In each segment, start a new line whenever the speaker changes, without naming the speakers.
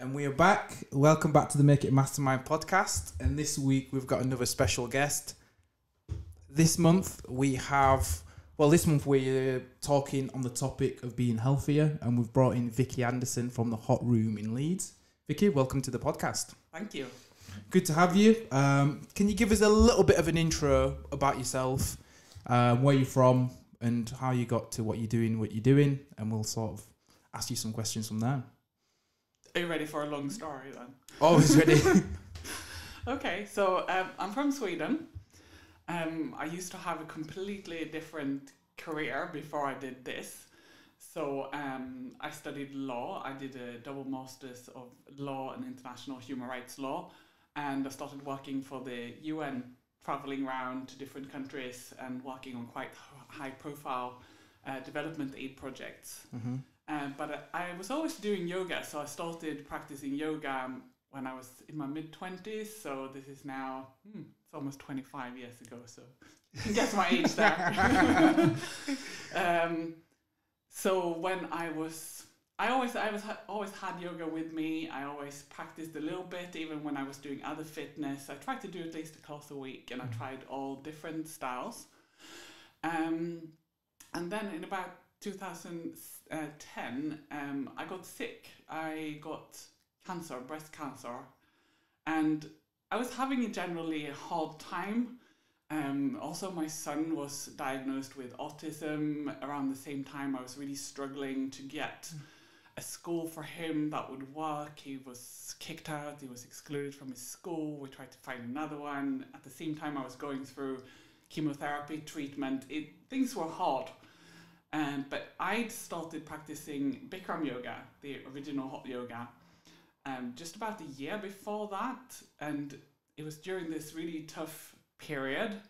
And we are back. Welcome back to the Make It Mastermind podcast. And this week we've got another special guest. This month we're talking on the topic of being healthier, and we've brought in Vicki Anderson from the Hot Room in Leeds. Vicki, welcome to the podcast.
Thank you.
Good to have you. Can you give us a little bit of an intro about yourself, where you're from, and how you got to what you're doing, and we'll sort of ask you some questions from there.
Are you ready for a long story then?
Always ready.
Okay, so I'm from Sweden. I used to have a completely different career before I did this. So I studied law. I did a double master's of law and international human rights law. And I started working for the UN, traveling around to different countries and working on quite high profile development aid projects. Mm-hmm. But I was always doing yoga, so I started practicing yoga when I was in my mid-20s, so this is now, it's almost 25 years ago, so you can guess my age there. So when I always had yoga with me. I always practiced a little bit, even when I was doing other fitness. I tried to do at least a class a week, and I tried all different styles. And then in about 2010, I got sick. I got cancer, breast cancer, and I was having a hard time. Also, my son was diagnosed with autism around the same time. I was really struggling to get a school for him that would work. He was kicked out. He was excluded from his school. We tried to find another one. At the same time, I was going through chemotherapy treatment. Things were hard. But I'd started practicing Bikram yoga, the original hot yoga, just about a year before that. And it was during this really tough period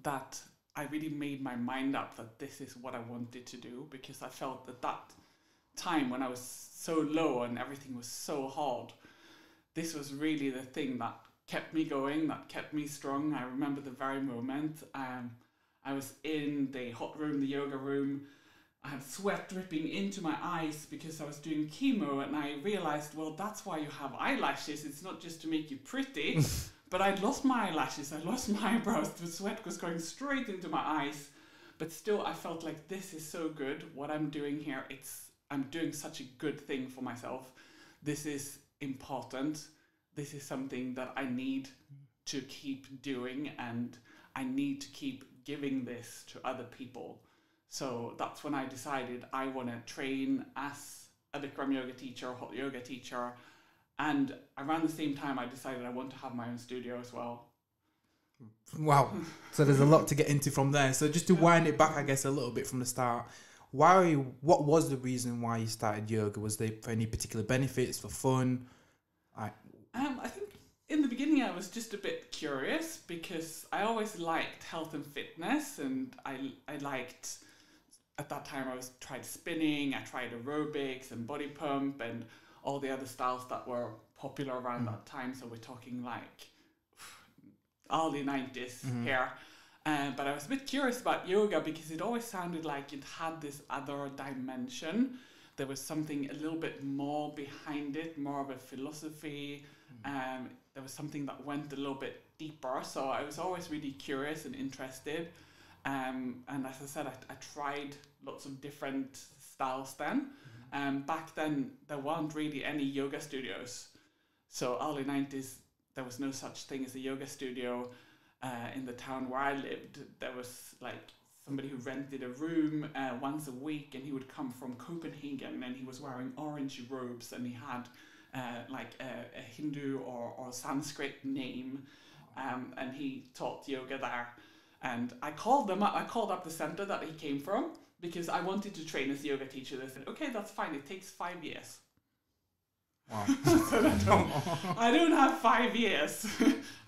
that I really made my mind up that this is what I wanted to do, because I felt at that time when I was so low and everything was so hard, this was really the thing that kept me going, that kept me strong. I remember the very moment I was in the hot room, the yoga room. I had sweat dripping into my eyes because I was doing chemo, and I realized, well, that's why you have eyelashes. It's not just to make you pretty. But I'd lost my eyelashes, I lost my eyebrows, the sweat was going straight into my eyes. But still, I felt like this is so good, what I'm doing here. I'm doing such a good thing for myself. This is important. This is something that I need to keep doing, and I need to keep giving this to other people. So that's when I decided I want to train as a Bikram yoga teacher, hot yoga teacher. And around the same time, I decided I want to have my own studio as well.
Wow. So there's a lot to get into from there. So just to wind it back, I guess, a little bit from the start, what was the reason why you started yoga? Was there for any particular benefits, for fun?
I think in the beginning I was just a bit curious, because I always liked health and fitness, and I liked, at that time I tried spinning, I tried aerobics and body pump and all the other styles that were popular around that time. So we're talking like early 90s here. But I was a bit curious about yoga because it always sounded like it had this other dimension. There was something a little bit more behind it, more of a philosophy. There was something that went a little bit deeper. So I was always really curious and interested. And as I said, I tried lots of different styles then. Back then, there weren't really any yoga studios. So early 90s, there was no such thing as a yoga studio. In the town where I lived, there was like somebody who rented a room once a week, and he would come from Copenhagen, and he was wearing orange robes, and he had like a Hindu or Sanskrit name, and he taught yoga there. And I called up the center that he came from, because I wanted to train as a yoga teacher. They said, okay, that's fine. It takes 5 years.
Wow.
So I don't have 5 years.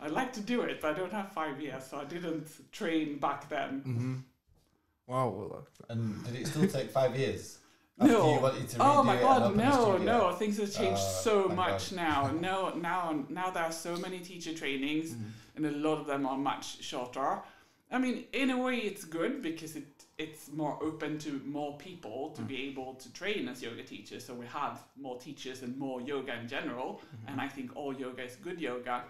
I'd like to do it, but I don't have 5 years. So I didn't train back then.
Mm-hmm. Wow.
And did it still take 5 years?
No.
You wanted to
oh
redo
my
it
God,
and open a
no. Things have changed so much
God.
now. Now there are so many teacher trainings, and a lot of them are much shorter. I mean, in a way, it's good because it's more open to more people to be able to train as yoga teachers. So we have more teachers and more yoga in general. And I think all yoga is good yoga.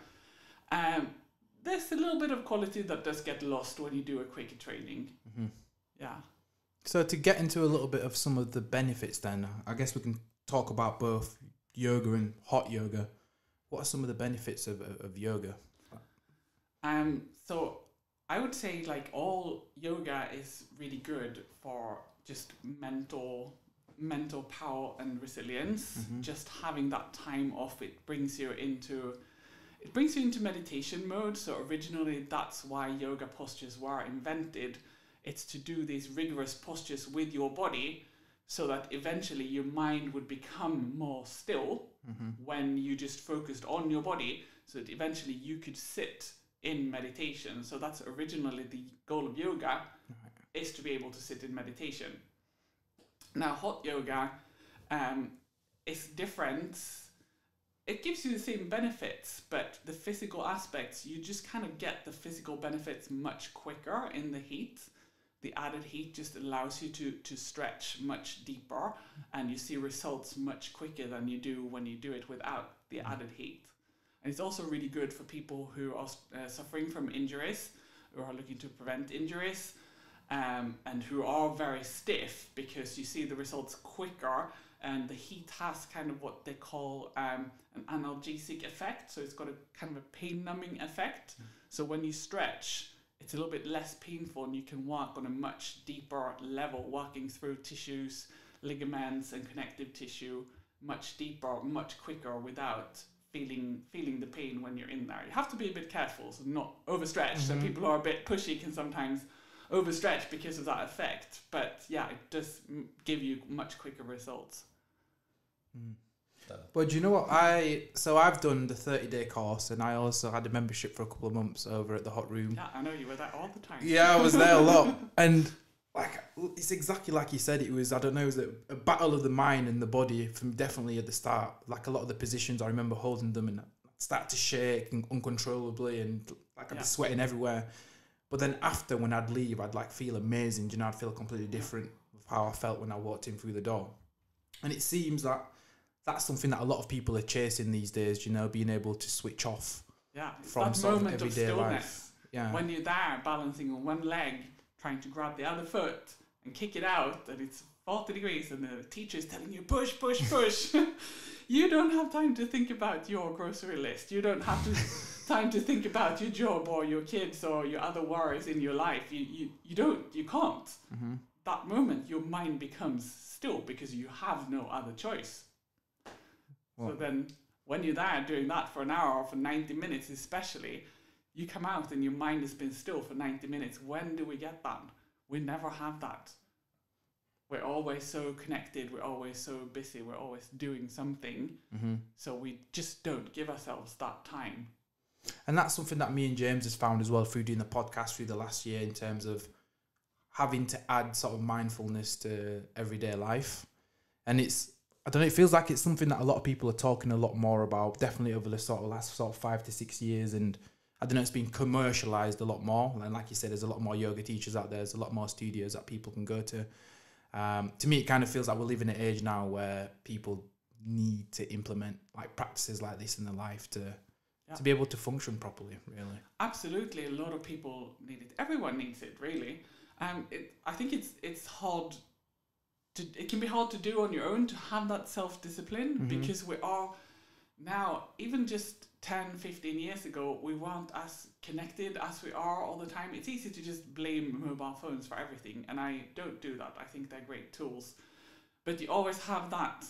There's a little bit of quality that does get lost when you do a quicker training. Yeah.
So to get into a little bit of some of the benefits then, I guess we can talk about both yoga and hot yoga. What are some of the benefits of yoga?
So I would say like all yoga is really good for just mental power and resilience. Just having that time off, it brings you into meditation mode. So originally that's why yoga postures were invented. It's to do these rigorous postures with your body so that eventually your mind would become more still when you just focused on your body, so that eventually you could sit in meditation. So that's originally the goal of yoga, is to be able to sit in meditation. Now hot yoga is different. It gives you the same benefits, but the physical aspects, you just kind of get the physical benefits much quicker in the heat. The added heat just allows you to stretch much deeper, and you see results much quicker than you do when you do it without the added heat. And it's also really good for people who are suffering from injuries, who are looking to prevent injuries, and who are very stiff, because you see the results quicker, and the heat has kind of what they call an analgesic effect. So it's got a kind of a pain numbing effect. So when you stretch, it's a little bit less painful, and you can work on a much deeper level, working through tissues, ligaments and connective tissue much deeper, much quicker, without feeling the pain when you're in there. You have to be a bit careful, so not overstretch. So people who are a bit pushy can sometimes overstretch because of that effect. But yeah, it does give you much quicker results.
But do you know what? I've done the 30-day course, and I also had a membership for a couple of months over at the Hot Room.
Yeah, I know you were there all the time.
Yeah, I was there a lot. And like, it's exactly like you said. It was, I don't know, it was a battle of the mind and the body from definitely at the start. Like a lot of the positions, I remember holding them and start to shake uncontrollably, and like I'd be sweating everywhere. But then after, when I'd leave, I'd like feel amazing. You know, I'd feel completely different with how I felt when I walked in through the door. And it seems that that's something that a lot of people are chasing these days, you know, being able to switch off from
that
sort of
moment of
everyday
stillness.
life. Yeah.
When you're there balancing on one leg, trying to grab the other foot and kick it out, and it's 40 degrees and the teacher's telling you push, push, push. You don't have time to think about your grocery list. You don't have time to think about your job or your kids or your other worries in your life. You can't. That moment your mind becomes still because you have no other choice. So then when you're there doing that for an hour or for 90 minutes especially, you come out and your mind has been still for 90 minutes. When do we get that? We never have that. We're always so connected. We're always so busy. We're always doing something. So we just don't give ourselves that time.
And that's something that me and James has found as well through doing the podcast through the last year, in terms of having to add sort of mindfulness to everyday life. And it's, I don't know, it feels like it's something that a lot of people are talking a lot more about, definitely over the sort of last 5 to 6 years. And I don't know, it's been commercialized a lot more. And like you said, there's a lot more yoga teachers out there. There's a lot more studios that people can go to. To me, it kind of feels like we're living in an age now where people need to implement like practices like this in their life to be able to function properly, really.
Absolutely. A lot of people need it. Everyone needs it, really. I think it's hard. It can be hard to do on your own, to have that self-discipline, because we are now, even just 10, 15 years ago, we weren't as connected as we are all the time. It's easy to just blame mobile phones for everything, and I don't do that. I think they're great tools. But you always have that,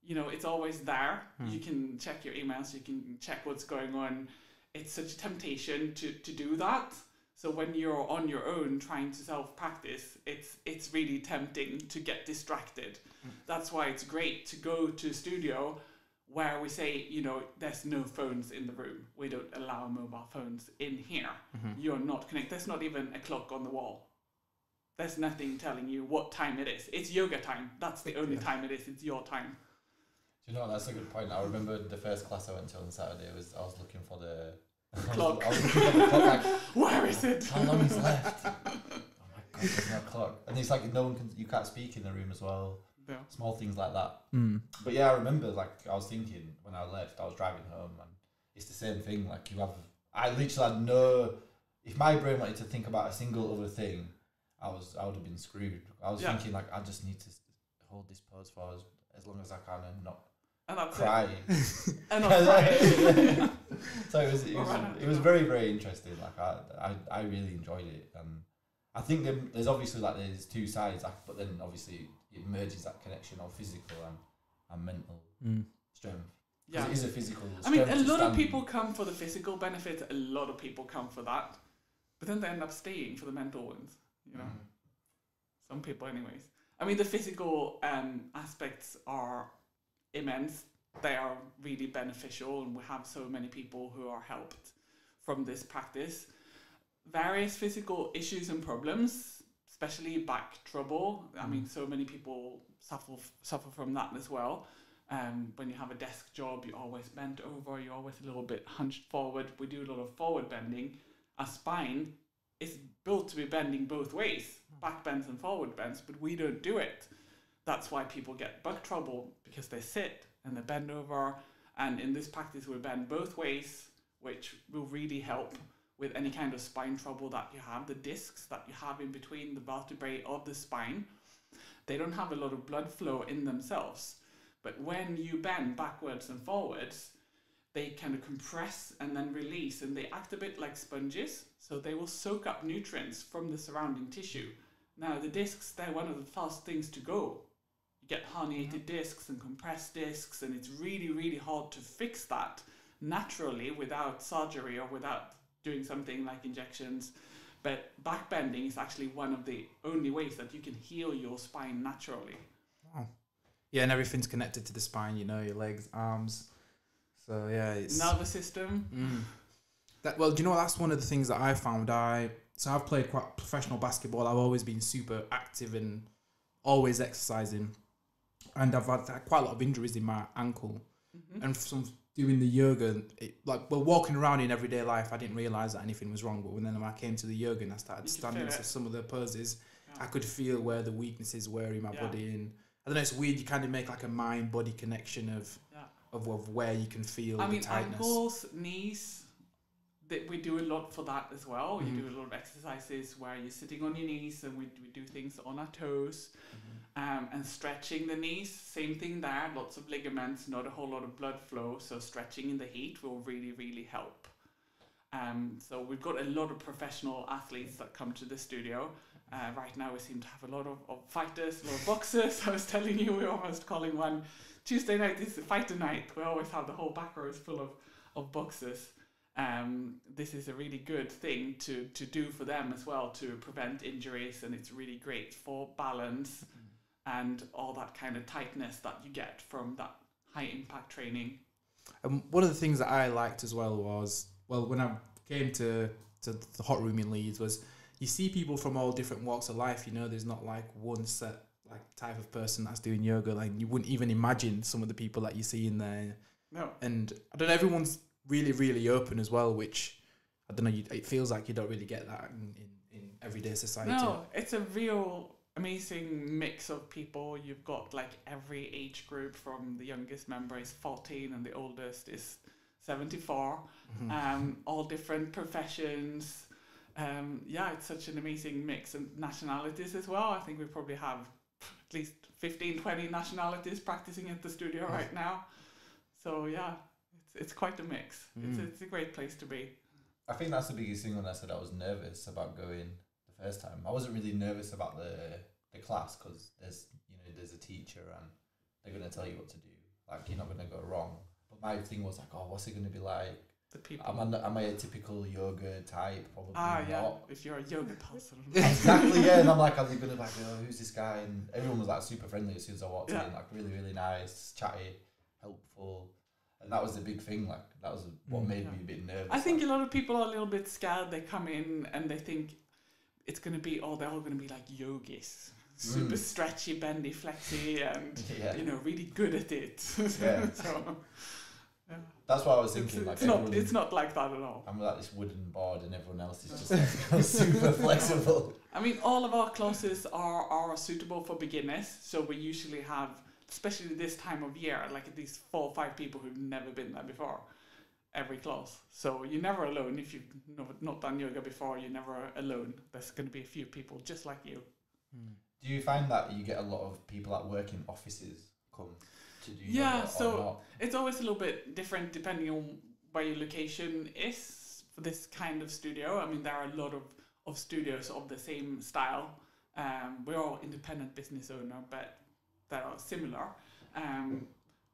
you know, it's always there. You can check your emails, you can check what's going on. It's such a temptation to do that. So when you're on your own trying to self-practice, it's really tempting to get distracted. That's why it's great to go to a studio where we say, you know, there's no phones in the room. We don't allow mobile phones in here. You're not connected. There's not even a clock on the wall. There's nothing telling you what time it is. It's yoga time. That's the only time it is. It's your time.
Do you know, that's a good point. I remember the first class I went to on Saturday, I was looking for the
clock.
I was looking for the clock, like,
Where is it?
how long is left? Oh my There's no clock, and it's like you can't speak in the room as well.
Yeah.
Small things like that. But I remember I was thinking when I left, I was driving home, and it's the same thing. I literally had no. If my brain wanted to think about a single other thing, I would have been screwed. I was thinking I just need to hold this pose for as long as I can and not cry.
And not cry.
So it was very, very interesting. I really enjoyed it, and I think there's obviously there's two sides, but then obviously it merges that connection of physical and mental strength. Yeah, it is a physical.
I mean, a lot of people come for the physical benefits. A lot of people come for that, but then they end up staying for the mental ones. You know, some people, anyways. I mean, the physical aspects are immense. They are really beneficial, and we have so many people who are helped from this practice. Various physical issues and problems, especially back trouble. I mean, so many people suffer from that as well. When you have a desk job, you're always bent over, you're always a little bit hunched forward. We do a lot of forward bending. Our spine is built to be bending both ways, back bends and forward bends, but we don't do it. That's why people get back trouble, because they sit and they bend over. And in this practice, we bend both ways, which will really help with any kind of spine trouble that you have. The discs that you have in between the vertebrae of the spine, they don't have a lot of blood flow in themselves. But when you bend backwards and forwards, they kind of compress and then release, and they act a bit like sponges. So they will soak up nutrients from the surrounding tissue. Now, the discs, they're one of the first things to go. You get herniated discs and compressed discs, and it's really, really hard to fix that naturally without surgery or without doing something like injections. But back bending is actually one of the only ways that you can heal your spine naturally.
Wow. Yeah, and everything's connected to the spine, you know, your legs, arms. So, yeah, it's...
nervous system.
Well, do you know, that's one of the things that I found. So I've played quite professional basketball. I've always been super active and always exercising. And I've had quite a lot of injuries in my ankle. And from doing the yoga, walking around in everyday life, I didn't realise that anything was wrong. But when I came to the yoga and I started standing for some of the poses, I could feel where the weaknesses were in my body. And I don't know, it's weird. You kind of make like a mind-body connection of where you can feel the tightness.
Ankles, knees, we do a lot for that as well. You do a lot of exercises where you're sitting on your knees, and we do things on our toes, and stretching the knees. Same thing there. Lots of ligaments, not a whole lot of blood flow. So stretching in the heat will really, really help. So we've got a lot of professional athletes that come to the studio. Right now we seem to have a lot of fighters, a lot of boxers. I was telling you, we're almost calling one Tuesday night is fighter night. We always have the whole back rows full of boxers. This is a really good thing to do for them as well, to prevent injuries, and it's really great for balance and all that kind of tightness that you get from that high impact training.
And one of the things that I liked as well was, when I came to the hot room in Leeds, was you see people from all different walks of life. You know, there's not like one set type of person that's doing yoga. Like, you wouldn't even imagine some of the people that you see in there.
No.
And I don't know, everyone's really, really open as well, which I don't know, it feels like you don't really get that in everyday society.
No, it's a real amazing mix of people. You've got like every age group, from the youngest member is 14 and the oldest is 74. All different professions. It's such an amazing mix, and nationalities as well. I think we probably have at least 15, 20 nationalities practicing at the studio right now. So yeah, it's quite a mix. It's a great place to be.
I think that's the biggest thing when I said I was nervous about going the first time. I wasn't really nervous about the class, because there's a teacher and they're going to tell you what to do. Like, you're not going to go wrong. But my thing was like, oh, what's it going to be like?
The people.
Am I a typical yoga type? Probably not.
If you're a yoga person.
Exactly, yeah. And I'm like, are they going to be like, oh, who's this guy? And everyone was like super friendly as soon as I walked in. Like, really, really nice, chatty, helpful. And that was the big thing. Like, that was what made me a bit nervous.
I think a lot of people are a little bit scared. They come in and they think it's going to be, they're all going to be like yogis. Super stretchy, bendy, flexy, and, really good at it.
Yeah.
Yeah.
That's what I was thinking.
It's not like that at all.
I'm like this wooden board, and everyone else is just like super flexible.
I mean, all of our classes are suitable for beginners. So we usually have, especially this time of year, like at least 4 or 5 people who've never been there before. Every class. So you're never alone. If you've not done yoga before, you're never alone. There's going to be a few people just like you.
Do you find that you get a lot of people that work in offices come to do
Yeah,
yoga
so
or not?
it's always a little bit different depending on where your location is for this kind of studio. I mean, there are a lot of studios of the same style. We're all independent business owner, but that are similar.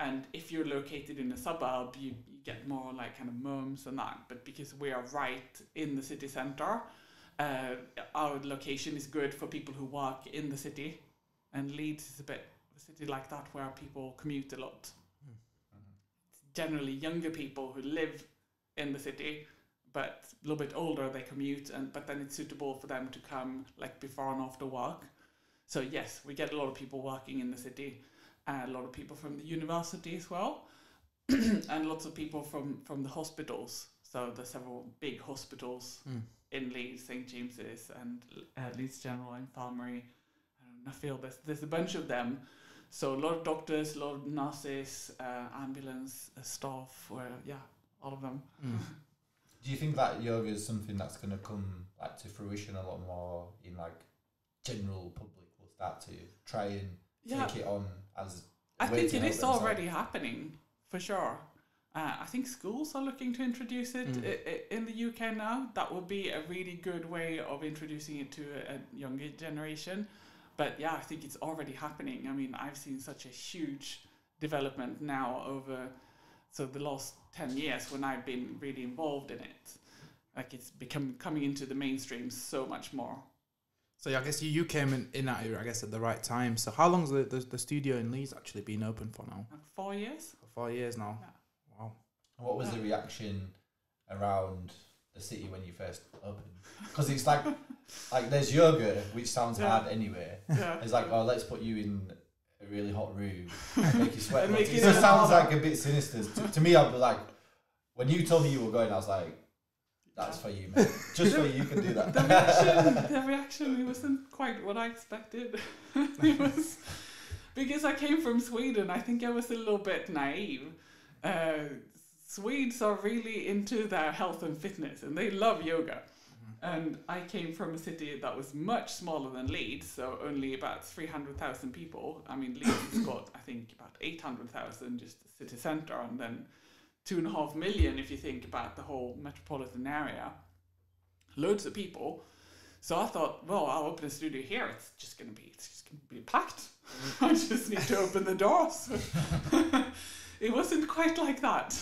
And if you're located in a suburb, you get more like kind of MIMPs and that. But because we are right in the city centre, our location is good for people who work in the city. And Leeds is a bit of a city like that where people commute a lot. It's generally younger people who live in the city, but a little bit older, they commute. But then it's suitable for them to come like before and after work. So yes, we get a lot of people working in the city. A lot of people from the university as well, and lots of people from the hospitals. So there's several big hospitals in Leeds, St James's and Leeds General Infirmary, Nuffield. There's a bunch of them. So a lot of doctors, a lot of nurses, ambulance staff, all of them.
Do you think that yoga is something that's going to come like to fruition a lot more in like general public will start to try and take it on as
I think it is already happening for sure. I think schools are looking to introduce it in the UK now. That would be a really good way of introducing it to a younger generation. But yeah, I think it's already happening. I mean, I've seen such a huge development now over the last 10 years when I've been really involved in it. Like it's coming into the mainstream so much more.
So I guess you came in that era, I guess, at the right time. So how long's the studio in Leeds actually been open for now?
4 years.
4 years now.
Yeah.
Wow.
What was the reaction around the city when you first opened? Because it's like there's yoga, which sounds hard anyway.
Yeah.
It's like, oh, let's put you in a really hot room and make you sweat.
And make
it just sounds like a bit sinister. To me, I'd be like, when you told me you were going, I was like, that's for you, man. Just for you can do that.
The reaction, it wasn't quite what I expected. It was because I came from Sweden. I think I was a little bit naive. Swedes are really into their health and fitness, and they love yoga. And I came from a city that was much smaller than Leeds, so only about 300,000 people. I mean, Leeds has got, I think, about 800,000, just the city centre, and then 2.5 million if you think about the whole metropolitan area. Loads of people. So I thought, well, I'll open a studio here. It's just gonna be packed. I just need to open the doors. It wasn't quite like that.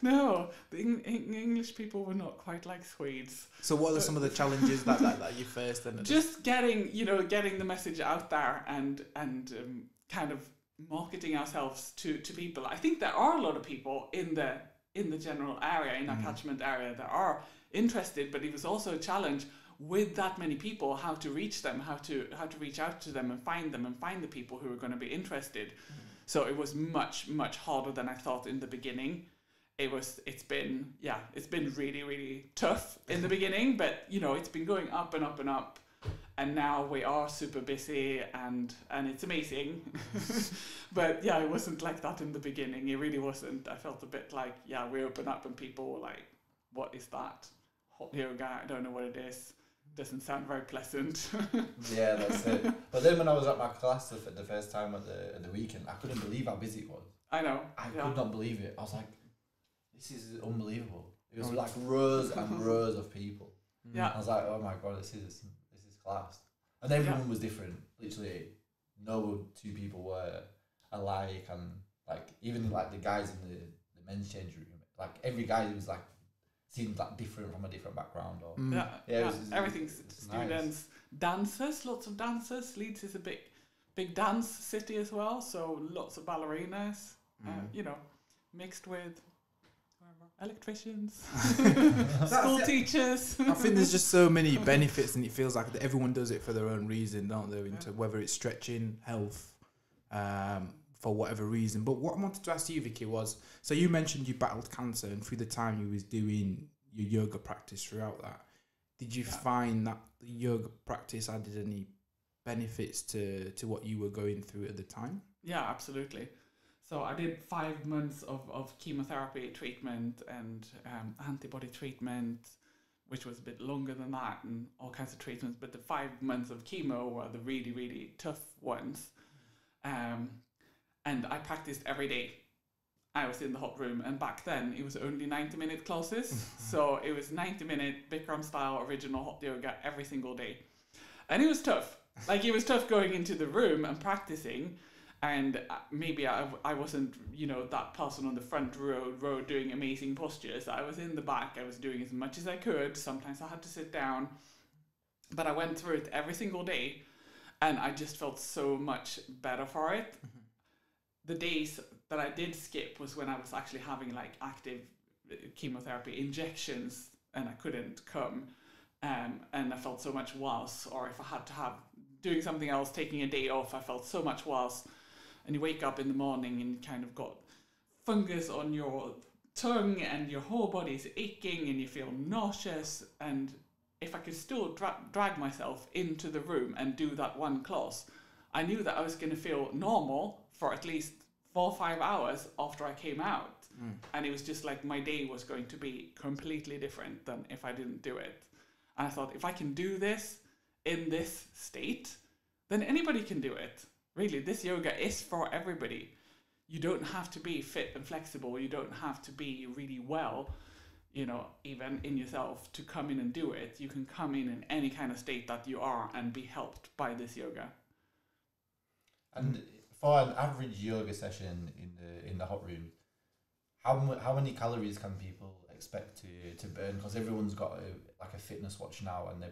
No, the English people were not quite like Swedes.
So what are some of the challenges that you faced?
Just getting the message out there and kind of marketing ourselves to people. I think there are a lot of people in the general area, in our catchment area, that are interested, but it was also a challenge with that many people, how to reach them, how to reach out to them and find the people who are going to be interested. So it was much, much harder than I thought in the beginning. It's been really, really tough in the beginning, but it's been going up and up and up. And now we are super busy and it's amazing. But yeah, it wasn't like that in the beginning. It really wasn't. I felt a bit like, we open up and people were like, what is that? Hot yoga, I don't know what it is. Doesn't sound very pleasant.
Yeah, that's it. But then when I was at my class the first time at the weekend, I couldn't believe how busy it was.
I know.
I could not believe it. I was like, this is unbelievable. It was like rows and rows of people.
Yeah.
I was like, oh my god, this is class. And everyone was different. Literally, no two people were alike, and like even like the guys in the men's change room, like every guy was like seemed like different from a different background. Or
everything's students, nice. Dancers, lots of dancers. Leeds is a big dance city as well, so lots of ballerinas. Mixed with electricians, school teachers.
I think there's just so many benefits, and it feels like everyone does it for their own reason, don't they? Into whether it's stretching, health, for whatever reason. But what I wanted to ask you, Vicky, was, so you mentioned you battled cancer, and through the time you was doing your yoga practice throughout that, did you find that the yoga practice added any benefits to what you were going through at the time?
Yeah, absolutely. So I did 5 months of chemotherapy treatment and antibody treatment, which was a bit longer than that, and all kinds of treatments. But the 5 months of chemo were the really, really tough ones. And I practiced every day. I was in the hot room, and back then it was only 90-minute classes. So it was 90-minute Bikram style original hot yoga every single day. And it was tough. Like, it was tough going into the room and practicing. And maybe I wasn't, that person on the front row doing amazing postures. I was in the back. I was doing as much as I could. Sometimes I had to sit down. But I went through it every single day. And I just felt so much better for it. The days that I did skip was when I was actually having like active chemotherapy injections and I couldn't come. And I felt so much worse. Or if I had to have doing something else, taking a day off, I felt so much worse. And you wake up in the morning and you kind of got fungus on your tongue and your whole body's aching and you feel nauseous. And if I could still drag myself into the room and do that one class, I knew that I was going to feel normal for at least 4 or 5 hours after I came out. And it was just like my day was going to be completely different than if I didn't do it. And I thought, if I can do this in this state, then anybody can do it. Really, this yoga is for everybody. You don't have to be fit and flexible. You don't have to be really well, even in yourself to come in and do it. You can come in any kind of state that you are and be helped by this yoga.
And for an average yoga session in the hot room, how many calories can people expect to burn? Because everyone's got a fitness watch now, and they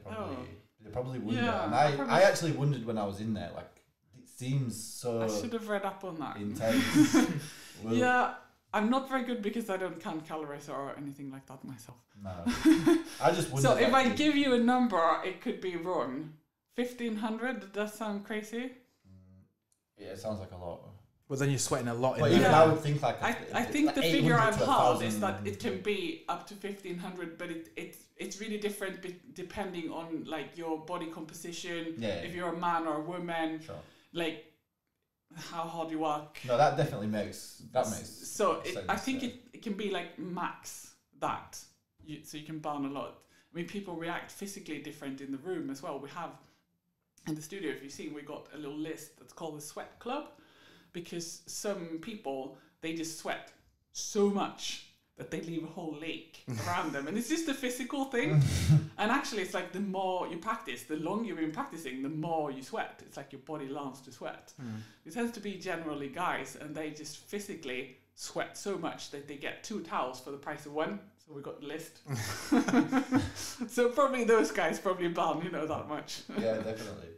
probably wonder.
Yeah,
and I actually wondered when I was in there, like, it seems so.
I should have read up on that.
Intense. Well,
yeah, I'm not very good because I don't count calories or anything like that myself.
No, I just wondered.
So if I give you a number, it could be wrong. 1,500. Does that sound crazy?
Yeah, it sounds like a lot.
Well, then you're sweating a lot.
But
in
even
there.
I would think like
I think the figure I've heard is that it can be up to 1,500, but it's really different depending on like your body composition.
Yeah.
If you're a man or a woman,
Sure.
like how hard you work.
No, that definitely makes
So
sense,
I think it can be like max that, so you can burn a lot. I mean, people react physically different in the room as well. We have in the studio, if you've seen, we got a little list that's called the Sweat Club, because some people, they just sweat so much that they leave a whole lake around them. And it's just a physical thing. And actually, it's like the more you practice, the longer you've been practicing, the more you sweat. It's like your body learns to sweat. It tends to be generally guys, and they just physically sweat so much that they get 2 towels for the price of 1. So we got the list. So probably those guys probably burn, that much.
Yeah, definitely.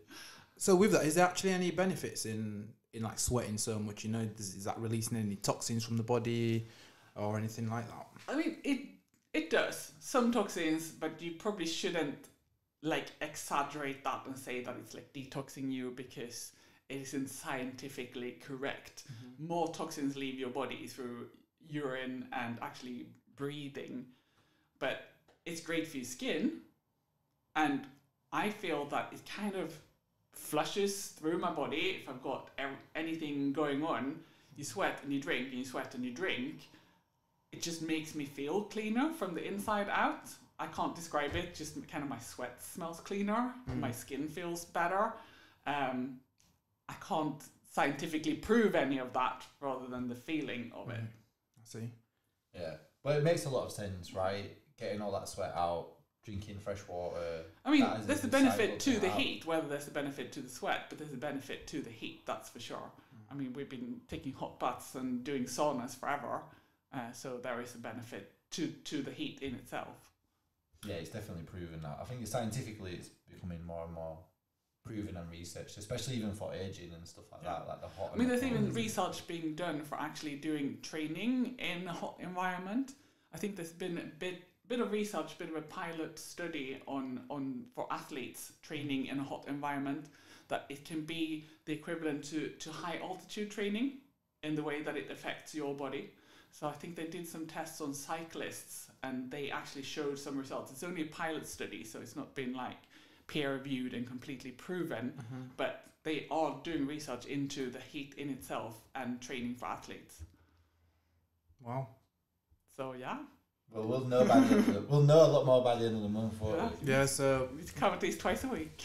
So with that, is there actually any benefits in like sweating so much? Is that releasing any toxins from the body or anything like that?
I mean, it does. Some toxins, but you probably shouldn't like exaggerate that and say that it's like detoxing you, because it isn't scientifically correct. More toxins leave your body through urine and actually breathing, but it's great for your skin. And I feel that it kind of flushes through my body. If I've got anything going on, you sweat and you drink and you sweat and you drink, it just makes me feel cleaner from the inside out. I can't describe it, just kind of my sweat smells cleaner, my skin feels better. I can't scientifically prove any of that rather than the feeling of it.
I see.
Yeah, but it makes a lot of sense, right? Getting all that sweat out, drinking fresh water.
I mean, there's a benefit to the heat, whether there's a benefit to the sweat, but there's a benefit to the heat, that's for sure. I mean, we've been taking hot baths and doing saunas forever, so there is a benefit to the heat in itself.
Yeah, it's definitely proven that. I think scientifically it's becoming more and more proven and researched, especially even for aging and stuff like that, like the hot.
I mean, there's even research being done for actually doing training in a hot environment. I think there's been a bit of research, bit of a pilot study on for athletes training in a hot environment, that it can be the equivalent to high altitude training. in the way that it affects your body. So I think they did some tests on cyclists and they actually showed some results. It's only a pilot study, so it's not been like peer reviewed and completely proven, but they are doing research into the heat in itself and training for athletes.
Wow.
So yeah.
Well, we'll know by the end of we'll know a lot more by the end of the month.
Yeah, so
we come at least twice a week.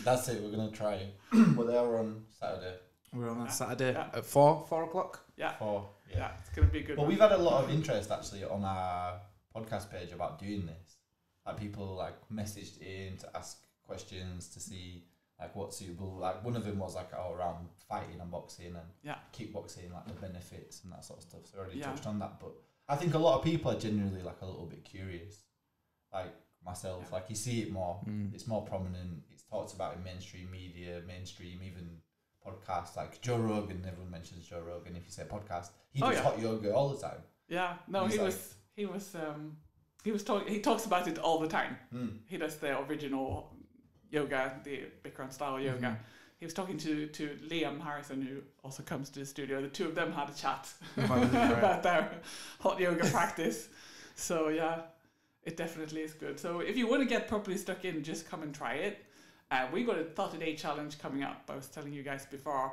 That's it. We're gonna try it. But they are on Saturday.
We're on Saturday at 4 o'clock.
Yeah.
4.
Yeah, it's gonna be a good.
But we've had a lot of interest actually on our podcast page about doing this. Like people like messaged in to ask questions to see like what's suitable. Like one of them was like around fighting and boxing and kickboxing, like the benefits and that sort of stuff. So we already touched on that. But I think a lot of people are genuinely like a little bit curious. Like myself, like you see it more. It's more prominent. It's talked about in mainstream media, even podcasts like Joe Rogan. Everyone mentions Joe Rogan. If you say podcast, he does hot yoga all the time.
Yeah, no, he talks about it all the time. He does the original yoga, the Bikram style yoga. He was talking to Liam Harrison, who also comes to the studio. The two of them had a chat about their hot yoga practice. So yeah, it definitely is good. So if you want to get properly stuck in, just come and try it. We got a 30-day challenge coming up. I was telling you guys before.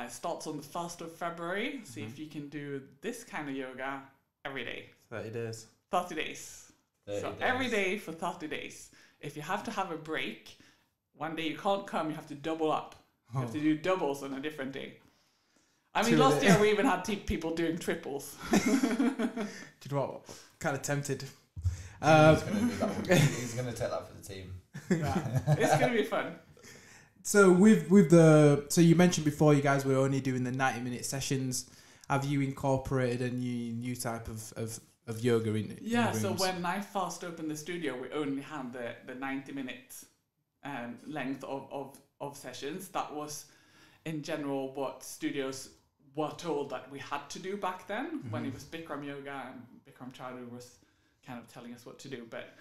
Starts on the 1st of February. See if you can do this kind of yoga every day.
30 days.
30 days.
30
so
days.
Every day for 30 days. If you have to have a break, one day you can't come, you have to double up. You have to do doubles on a different day. I mean, last year we even had people doing triples.
Do you know what? Kind of tempted.
He's going to do that one. He's going to take that for the team.
Yeah, it's going to be fun.
So so you mentioned before you guys were only doing the 90-minute sessions. Have you incorporated a new type of yoga in
so when I first opened the studio, we only had the 90-minute length of sessions. That was in general what studios were told that we had to do back then when it was Bikram yoga, and Bikram Chowdhury was kind of telling us what to do. But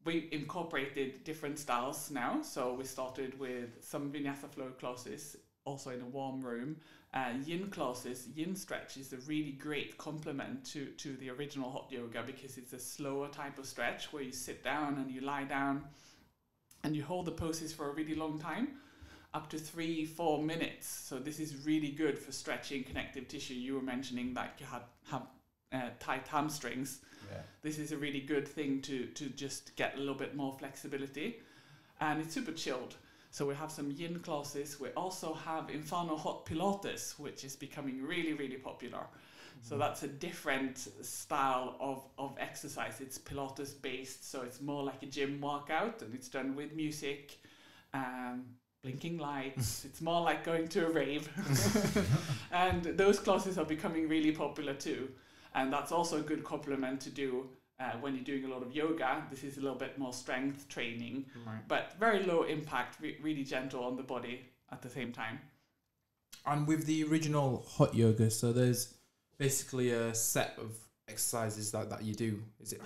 we incorporated different styles now. So we started with some vinyasa flow classes, also in a warm room. Yin classes, yin stretch is a really great complement to the original hot yoga because it's a slower type of stretch where you sit down and you lie down and you hold the poses for a really long time, up to 3-4 minutes. So this is really good for stretching connective tissue. You were mentioning that you have tight hamstrings.
Yeah.
This is a really good thing to just get a little bit more flexibility, and it's super chilled. So we have some yin classes. We also have Inferno Hot Pilates, which is becoming really, really popular. So that's a different style of exercise. It's Pilates based, so it's more like a gym workout, and it's done with music, blinking lights. It's more like going to a rave. And those classes are becoming really popular too. And that's also a good complement to do when you're doing a lot of yoga. This is a little bit more strength training, but very low impact, really gentle on the body at the same time.
And with the original hot yoga, so there's basically a set of exercises that you do. Is it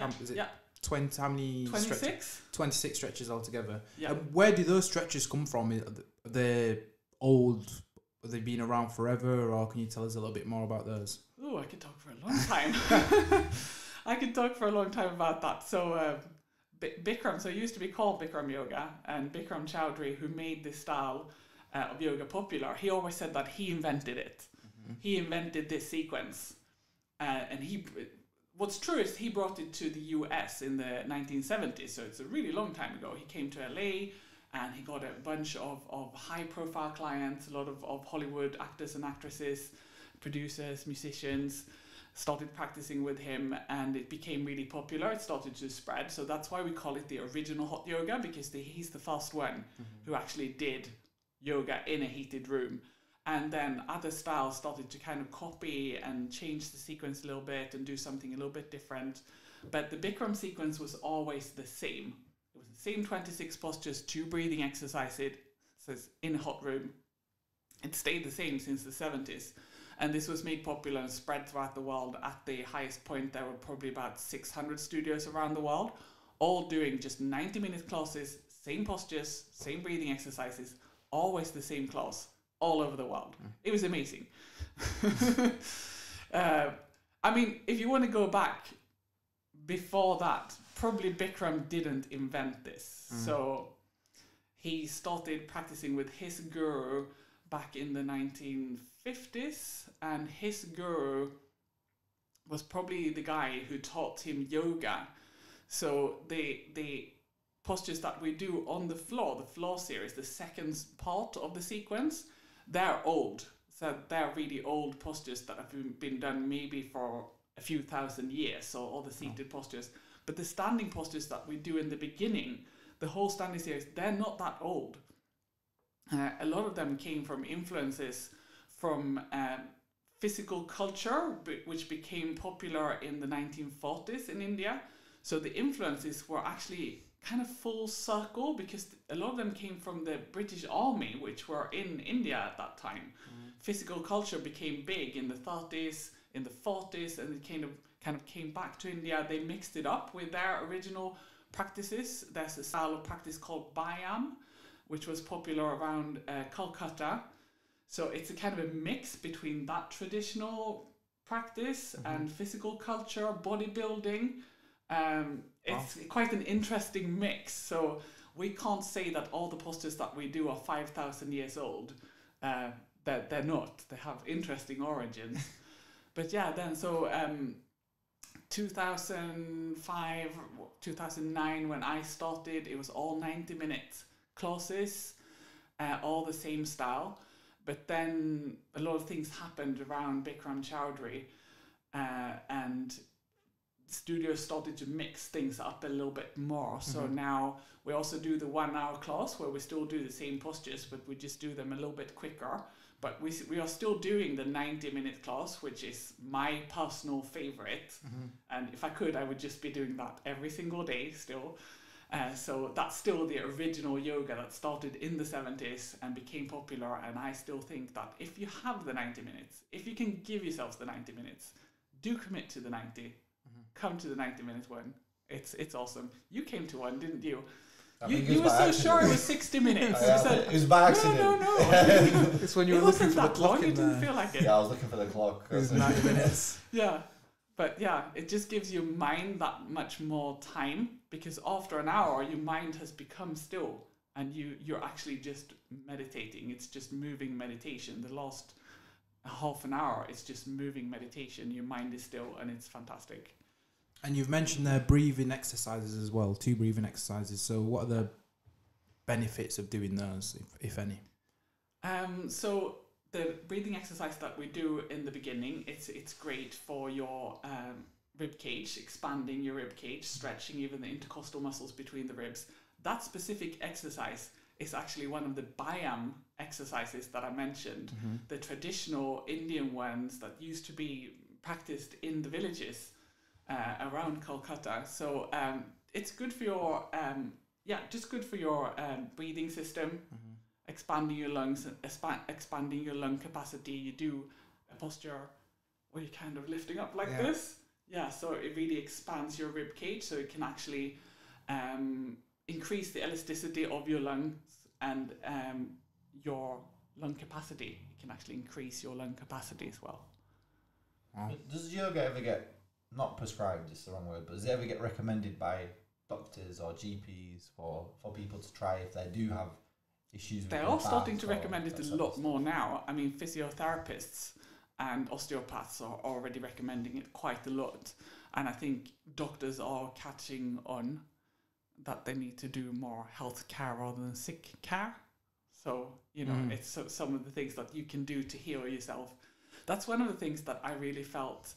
20? How many?
26.
26 stretches altogether.
Yeah.
Where do those stretches come from? Are they old? Have they been around forever, or can you tell us a little bit more about those?
Oh, I could talk for a long time. I could talk for a long time about that. So Bikram, so it used to be called Bikram Yoga, and Bikram Chowdhury, who made this style of yoga popular, he always said that he invented it. He invented this sequence. And what's true is he brought it to the US in the 1970s, so it's a really long time ago. He came to LA, and he got a bunch of high-profile clients, a lot of Hollywood actors and actresses, producers, musicians, started practicing with him, and it became really popular. It started to spread, so that's why we call it the original hot yoga, because he's the first one who actually did yoga in a heated room. And then other styles started to kind of copy and change the sequence a little bit and do something a little bit different. But the Bikram sequence was always the same. It was the same 26 postures, 2 breathing exercises in a hot room. It stayed the same since the 70s. And this was made popular and spread throughout the world. At the highest point, there were probably about 600 studios around the world, all doing just 90-minute classes, same postures, same breathing exercises, always the same class, all over the world. It was amazing. I mean, if you want to go back before that, probably Bikram didn't invent this. So he started practicing with his guru back in the 1950s, and his guru was probably the guy who taught him yoga. So the postures that we do on the floor series, the second part of the sequence, they're old. So they're really old postures that have been done maybe for a few thousand years, so all the seated postures. But the standing postures that we do in the beginning, the whole standing series, they're not that old. A lot of them came from influences from physical culture, which became popular in the 1940s in India. So the influences were actually kind of full circle, because a lot of them came from the British Army, which were in India at that time. Physical culture became big in the 30s, in the 40s, and it kind of came back to India. They mixed it up with their original practices. There's a style of practice called Bayam, which was popular around Calcutta. So it's a kind of a mix between that traditional practice and physical culture, bodybuilding. It's quite an interesting mix. So we can't say that all the postures that we do are 5,000 years old. They're not. They have interesting origins. But yeah, then so 2005, 2009, when I started, it was all 90-minute classes, all the same style. But then a lot of things happened around Bikram Chowdhury, and studios started to mix things up a little bit more. So now we also do the 1 hour class where we still do the same postures, but we just do them a little bit quicker. But we are still doing the 90-minute class, which is my personal favorite. And if I could, I would just be doing that every single day still. So that's still the original yoga that started in the 70s and became popular. And I still think that if you have the 90 minutes, if you can give yourselves the 90 minutes, do commit to the 90. Come to the 90-minute one. It's awesome. You came to one, didn't you? You were so sure it was 60 minutes. You said,
it was by accident.
No.
It's when you were looking for the clock.
It didn't feel like it.
Yeah, I was looking for the clock.
It was 90 minutes.
Yeah. But yeah, it just gives your mind that much more time, because after an hour, your mind has become still and you're actually just meditating. It's just moving meditation. The last half an hour, it's just moving meditation. Your mind is still, and it's fantastic.
And you've mentioned their breathing exercises as well, 2 breathing exercises. So what are the benefits of doing those, if any?
So the breathing exercise that we do in the beginning, it's great for your rib cage, expanding your rib cage, stretching even the intercostal muscles between the ribs. That specific exercise is actually one of the Bayam exercises that I mentioned, the traditional Indian ones that used to be practiced in the villages around Calcutta. So it's good for your breathing system, expanding your lungs, expanding your lung capacity. You do a posture where you're kind of lifting up like this. Yeah, so it really expands your rib cage, so it can actually increase the elasticity of your lungs and your lung capacity. It can actually increase your lung capacity as well.
Wow. Does yoga ever get, not prescribed, it's the wrong word, but does it ever get recommended by doctors or GPs for people to try if they do have issues with
They are starting to recommend it a lot more now. I mean, physiotherapists and osteopaths are already recommending it quite a lot. And I think doctors are catching on that they need to do more health care rather than sick care. So, it's some of the things that you can do to heal yourself. That's one of the things that I really felt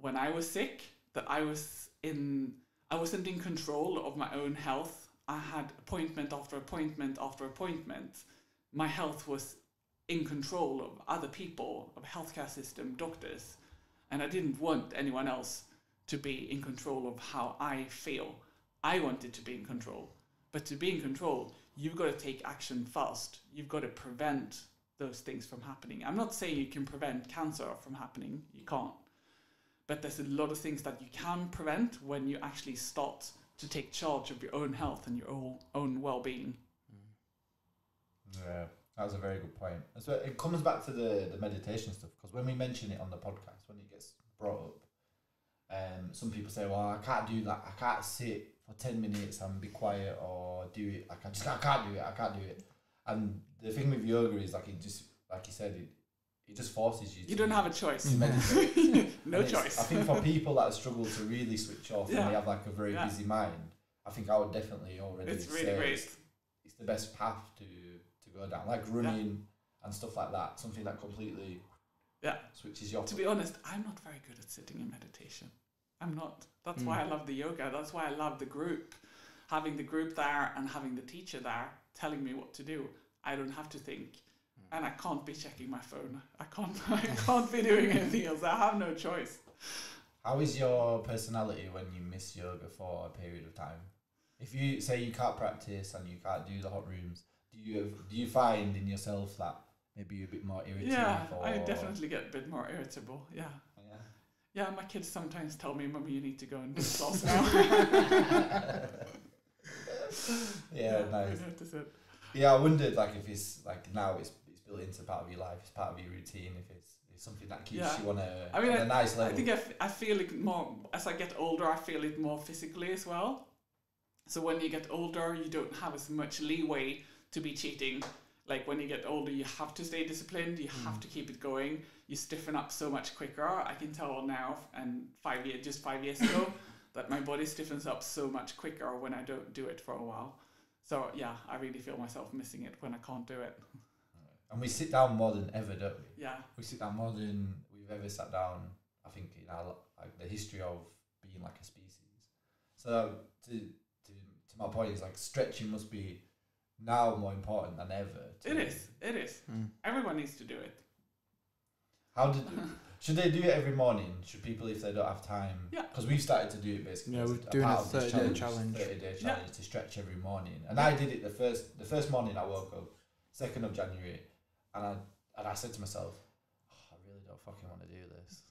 when I was sick, that I wasn't in control of my own health. I had appointment after appointment after appointment. My health was in control of other people, of healthcare system, doctors, and I didn't want anyone else to be in control of how I feel. I wanted to be in control, but to be in control, you've got to take action fast. You've got to prevent those things from happening. I'm not saying you can prevent cancer from happening. You can't. But there's a lot of things that you can prevent when you actually start to take charge of your own health and your own well-being.
Yeah. That was a very good point. So it comes back to the meditation stuff, because when we mention it on the podcast, when it gets brought up, some people say, well, I can't do that. I can't sit for 10 minutes and be quiet or do it. I can't do it. And the thing with yoga is like, it just, like you said, it just forces you.
You don't have a choice.
To meditate.
No choice.
I think for people that struggle to really switch off and they have like a very busy mind, I think I would definitely already
it's
say
really great.
It's the best path to go down, like running and stuff like that. Something that completely switches you off.
To be honest, I'm not very good at sitting in meditation. I'm not. That's why I love the yoga. That's why I love the group. Having the group there and having the teacher there telling me what to do. I don't have to think. And I can't be checking my phone. I can't be doing anything else. I have no choice.
How is your personality when you miss yoga for a period of time? If you say you can't practice and you can't do the hot rooms, do you find in yourself that maybe you're a bit more irritated?
Yeah, I definitely get a bit more irritable. Yeah. Yeah, my kids sometimes tell me, "Mummy, you need to go and do sauce now."
Nice.
I notice it.
Yeah, I wondered like if it's like now it's built into part of your life, it's part of your routine. If it's something that keeps you on a nice level.
I think I feel it more as I get older. I feel it more physically as well. So when you get older, you don't have as much leeway to be cheating. Like when you get older, you have to stay disciplined. You have to keep it going. You stiffen up so much quicker. I can tell now, and 5 years ago, that my body stiffens up so much quicker when I don't do it for a while. So yeah, I really feel myself missing it when I can't do it.
And we sit down more than ever, don't we?
Yeah.
We sit down more than we've ever sat down, I think, in our like the history of being like a species. So to my point is like stretching must be now more important than ever.
It is. Everyone needs to do it.
Should they do it every morning? Should people, if they don't have time?
Yeah.
Because we've started to do it basically.
Yeah, we're doing a 30-day challenge.
30-day challenge to stretch every morning. And I did it the first morning I woke up, 2nd of January, and I said to myself, I really don't fucking want to do this.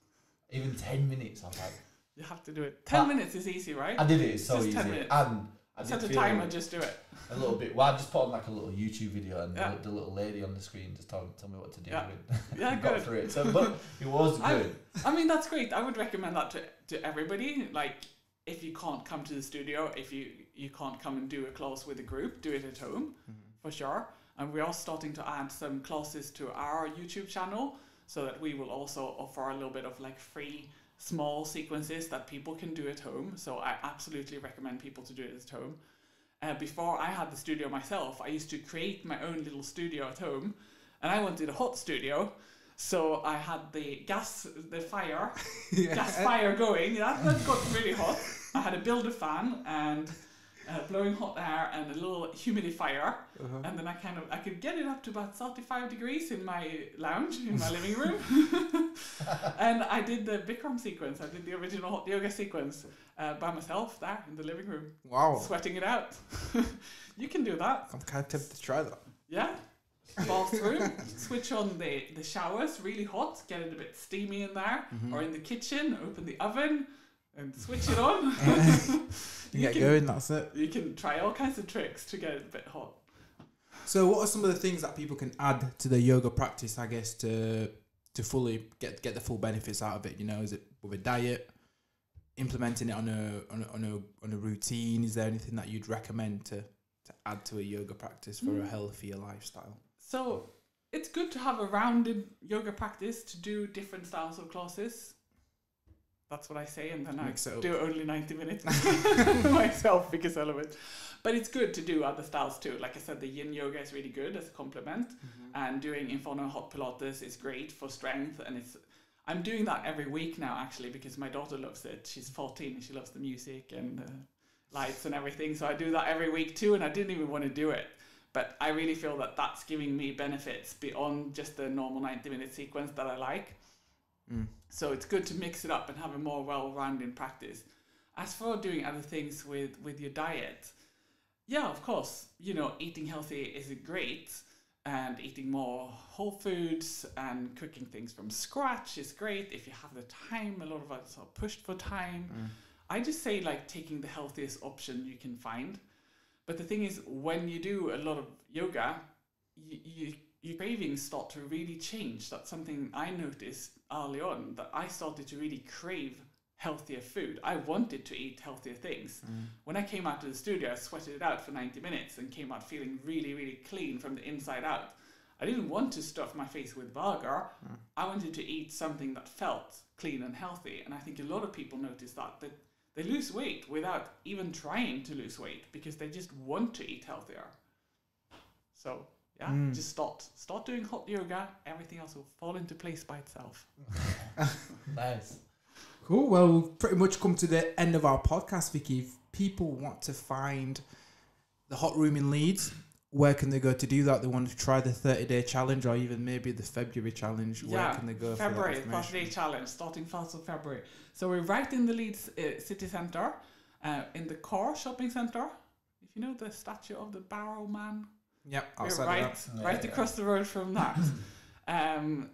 Even 10 minutes, I was like...
You have to do it. 10 minutes is easy, right?
I did it, it's so
just
easy.
10 minutes.
And I
set a timer, just do it.
A little bit. Well, I just put on like a little YouTube video and the little lady on the screen just tell me what to do.
Yeah,
got
good.
through it. So, but it was good.
I mean, that's great. I would recommend that to everybody. Like, if you can't come to the studio, if you can't come and do a class with a group, do it at home, for sure. And we are starting to add some classes to our YouTube channel so that we will also offer a little bit of like free small sequences that people can do at home. So I absolutely recommend people to do it at home. Before I had the studio myself, I used to create my own little studio at home, and I wanted a hot studio. So I had the fire going. That got really hot. I had a builder fan and blowing hot air and a little humidifier, and then I could get it up to about 35 degrees in my lounge in my living room. And I did the Bikram sequence. I did the original hot yoga sequence by myself there in the living room.
Wow.
Sweating it out. You can do that.
I'm kind of tempted to try that.
Yeah. Bathroom, switch on the showers really hot, get it a bit steamy in there, or in the kitchen, open the oven and switch it on.
You get going, that's it.
You can try all kinds of tricks to get it a bit hot.
So what are some of the things that people can add to their yoga practice, I guess, to fully get the full benefits out of it? You know, is it with a diet, implementing it on a routine? Is there anything that you'd recommend to add to a yoga practice for a healthier lifestyle?
So it's good to have a rounded yoga practice to do different styles of classes. That's what I say, and then I do only 90 minutes myself because I love it. But it's good to do other styles too. Like I said, the yin yoga is really good as a complement, and doing Inferno Hot Pilates is great for strength. And I'm doing that every week now, actually, because my daughter loves it. She's 14 and she loves the music and the lights and everything. So I do that every week too, and I didn't even want to do it. But I really feel that that's giving me benefits beyond just the normal 90-minute sequence that I like. So it's good to mix it up and have a more well-rounded practice. As for doing other things with your diet, yeah, of course, eating healthy is great, and eating more whole foods and cooking things from scratch is great if you have the time. A lot of us are pushed for time. I just say like taking the healthiest option you can find. But the thing is, when you do a lot of yoga, you your cravings start to really change. That's something I noticed early on, that I started to really crave healthier food. I wanted to eat healthier things. When I came out of the studio, I sweated it out for 90 minutes and came out feeling really, really clean from the inside out. I didn't want to stuff my face with burger. I wanted to eat something that felt clean and healthy. And I think a lot of people notice that they lose weight without even trying to lose weight because they just want to eat healthier. So yeah, just start doing hot yoga. Everything else will fall into place by itself.
Nice.
Cool. Well, we've pretty much come to the end of our podcast, Vicky. If people want to find the hot room in Leeds, where can they go to do that? They want to try the 30-day challenge or even maybe the February challenge. Where can they go
February,
for that
30-day challenge, starting 1st of February. So we're right in the Leeds city centre, in the core shopping centre. If you know the statue of the Barrow Man.
Yep,
we're right across the road from that.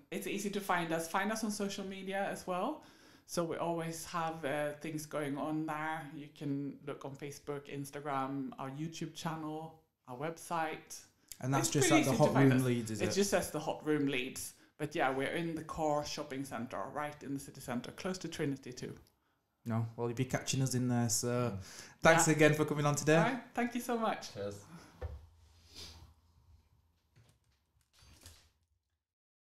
It's easy to find us. Find us on social media as well. So we always have things going on there. You can look on Facebook, Instagram, our YouTube channel, our website.
And that's just at the Hot Room Leeds, is it?
It just says the Hot Room Leeds. But yeah, we're in the core shopping centre, right in the city centre, close to Trinity too.
No, well, you'll be catching us in there. So thanks again for coming on today.
All right, thank you so much.
Cheers.